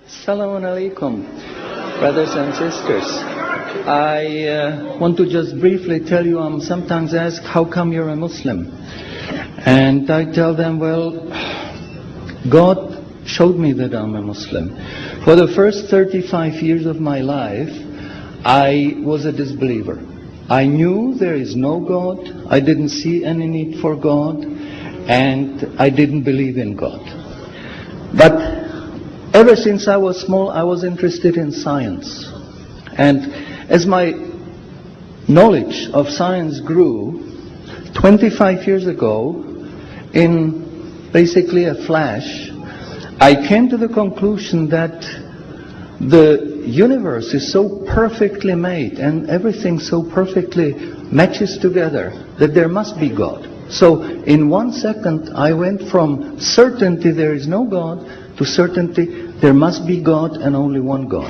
Assalamu alaikum, brothers and sisters. I want to just briefly tell you, I'm sometimes asked, how come you're a Muslim? And I tell them, well, God showed me that I'm a Muslim. For the first 35 years of my life, I was a disbeliever. I knew there is no God, I didn't see any need for God, and I didn't believe in God. But ever since I was small, I was interested in science. And as my knowledge of science grew, 25 years ago, in basically a flash, I came to the conclusion that the universe is so perfectly made and everything so perfectly matches together that there must be God. So in 1 second, I went from certainty there is no God to certainty there must be God and only one God.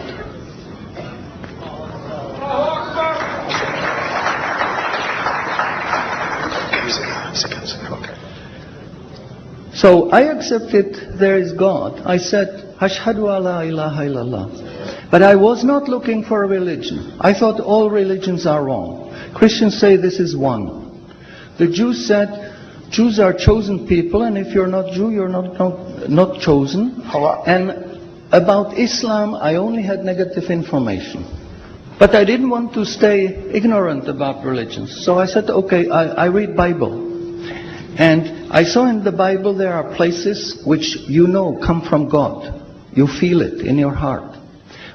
So I accepted there is God. I said, Ashhadu alla ilaha illallah. But I was not looking for a religion. I thought all religions are wrong. Christians say this is one. The Jews said, Jews are chosen people, and if you're not Jew, you're not chosen. And about Islam, I only had negative information. But I didn't want to stay ignorant about religions. So I said, okay, I read Bible. And I saw in the Bible there are places which you know come from God. You feel it in your heart.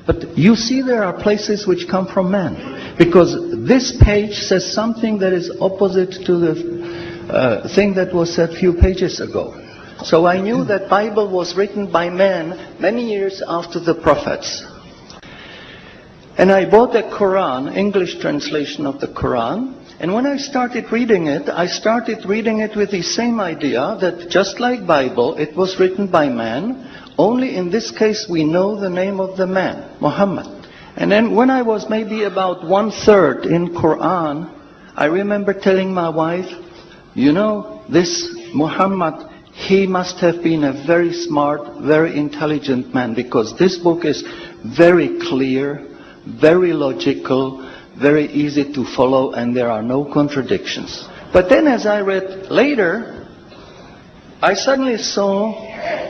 But you see there are places which come from man. Because this page says something that is opposite to the thing that was said a few pages ago. So I knew that Bible was written by men many years after the prophets. And I bought a Quran, English translation of the Quran. And when I started reading it with the same idea that just like Bible, it was written by man. Only in this case we know the name of the man, Muhammad. And then when I was maybe about 1/3 in Quran, I remember telling my wife, you know, this Muhammad, he must have been a very smart, very intelligent man, because this book is very clear, very logical, very easy to follow, and there are no contradictions. But then as I read later, I suddenly saw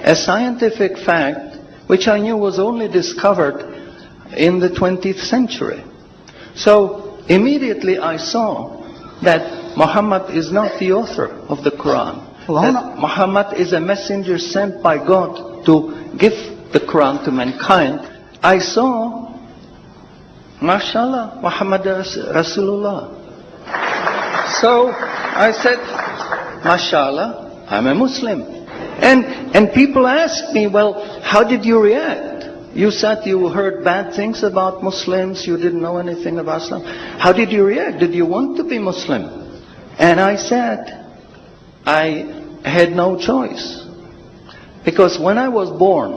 a scientific fact which I knew was only discovered in the 20th century. So immediately I saw that Muhammad is not the author of the Quran. That Muhammad is a messenger sent by God to give the Quran to mankind. I saw, mashallah, Muhammad Rasulullah. So I said, mashallah, I'm a Muslim. And people ask me, well, how did you react? You said you heard bad things about Muslims, you didn't know anything about Islam. How did you react? Did you want to be Muslim? And I said, I had no choice. Because when I was born,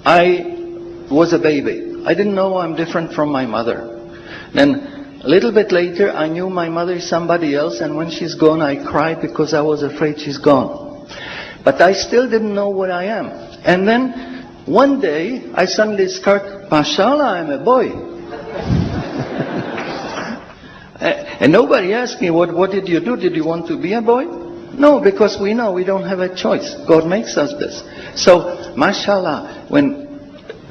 I was a baby. I didn't know I'm different from my mother. Then a little bit later, I knew my mother is somebody else, and when she's gone, I cried because I was afraid she's gone. But I still didn't know what I am. And then one day, I suddenly discovered, mashallah, I'm a boy. And nobody asked me, what did you do? Did you want to be a boy? No, because we know we don't have a choice. God makes us this. So, mashallah,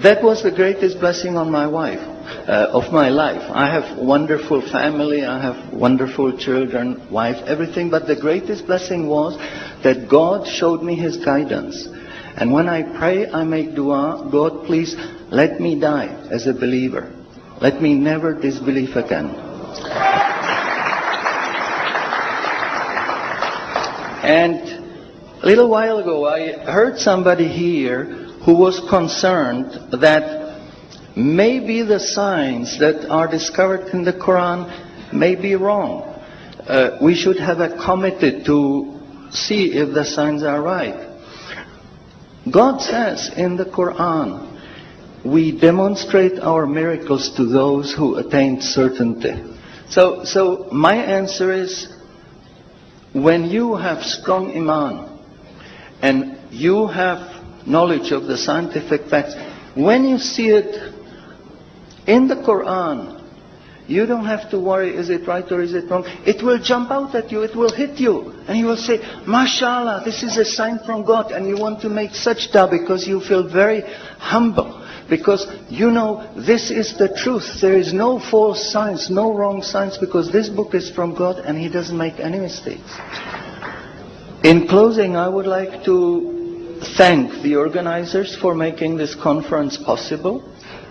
that was the greatest blessing on my wife, of my life. I have wonderful family, I have wonderful children, wife, everything. But the greatest blessing was that God showed me His guidance. And when I pray, I make dua, God, please let me die as a believer. Let me never disbelieve again. And a little while ago, I heard somebody here who was concerned that maybe the signs that are discovered in the Quran may be wrong. We should have a committee to see if the signs are right. God says in the Quran, we demonstrate our miracles to those who attained certainty. So my answer is, when you have strong iman and you have knowledge of the scientific facts, when you see it in the Quran, you don't have to worry, is it right or is it wrong? It will jump out at you, it will hit you. And you will say, MashaAllah, this is a sign from God. And you want to make sajda because you feel very humble. Because you know this is the truth. There is no false science, no wrong science, because this book is from God and He doesn't make any mistakes. In closing, I would like to thank the organizers for making this conference possible.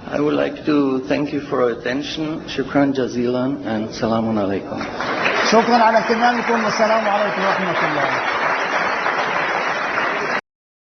I would like to thank you for your attention. Shukran jazilan and salamun alaikum. شكرا على اهتمامكم والسلام عليكم ورحمة الله.